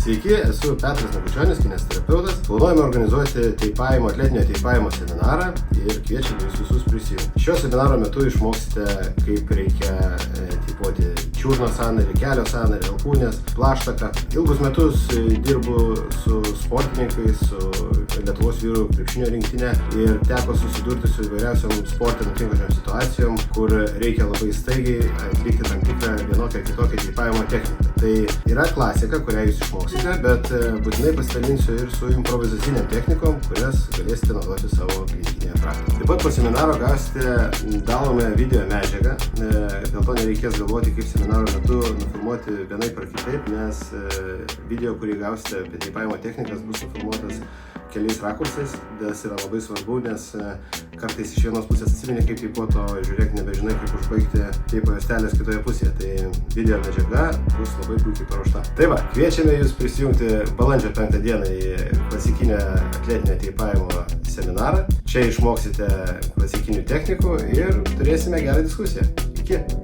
Sveiki, esu Petras Nabučionis, kinesterapeutas. Planuojame organizuoti atletinio teipavimo seminarą ir kviečiame jūs visus prisijungti. Šio seminaro metu išmoksite, kaip reikia teipuoti čiurnos sąnarį, kelio sąnarį, alkūnės, plaštaką. Ilgus metus dirbu su sportininkais, su Lietuvos vyrų krepšinio rinktinė ir teko susidurti su įvairiausiom sporte nutinkančiom situacijom, kur reikia labai staigiai atlikti tam tikrą vienokią kitokią teipavimo techniką. Tai yra klasika, kurią jūs išmoksite, bet būtinai pasidalinsiu ir su improvizaciniam technikom, kurias galėsite naudoti savo klinikinėje praktikoje. Taip pat po seminaro gausite dalomą video medžiagą, dėl to nereikės galvoti, kaip seminaro metu nufilmuoti vienaip ar kitaip, nes video, kurį gausite apie teipavimo technikas, bus nufilmuotas keliais rakursais. Tas yra labai svarbu, nes kartais iš vienos pusės atsimeni, kaip teipuot, o žiūrėk, nebežinai, kaip užbaigti teipo juostelės kitoje pusėje. Tai video medžiaga bus labai puikiai paruošta. Tai va, kviečiame jūs prisijungti balandžio 5 dieną į klasikinę atletinio teipavimo seminarą. Čia išmoksite klasikinių technikų ir turėsime gerą diskusiją. Iki!